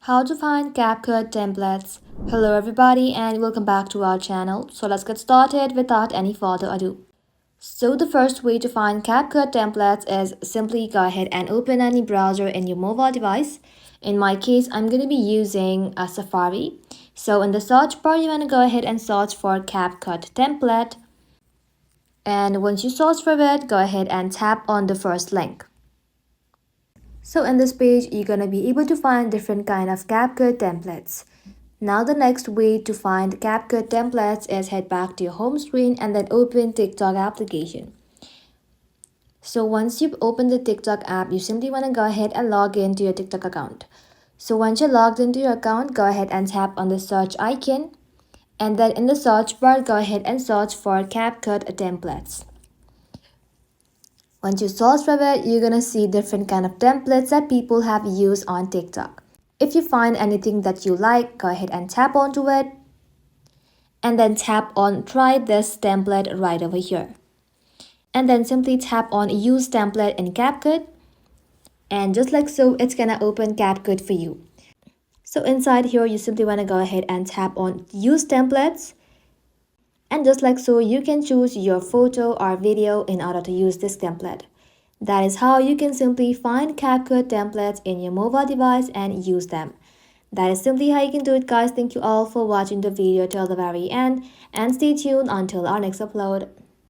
How to find CapCut templates. Hello everybody and welcome back to our channel. So let's get started without any further ado. So the first way to find CapCut templates is simply go ahead and open any browser in your mobile device. In my case, I'm going to be using a Safari. So in the search bar, you want to go ahead and search for CapCut template. And once you search for it, go ahead and tap on the first link. So in this page, you're going to be able to find different kind of CapCut templates. Now the next way to find CapCut templates is head back to your home screen and then open TikTok application. So once you've opened the TikTok app, you simply want to go ahead and log into your TikTok account. So once you're logged into your account, go ahead and tap on the search icon. And then in the search bar, go ahead and search for CapCut templates. Once you search for it, you're gonna see different kind of templates that people have used on TikTok. If you find anything that you like, go ahead and tap onto it. And then tap on try this template right over here. And then simply tap on use template in CapCut. And just like so, it's gonna open CapCut for you. So inside here, you simply wanna go ahead and tap on use templates. And just like so, you can choose your photo or video in order to use this template. That is how you can simply find CapCut templates in your mobile device and use them. That is simply how you can do it, guys. Thank you all for watching the video till the very end and stay tuned until our next upload.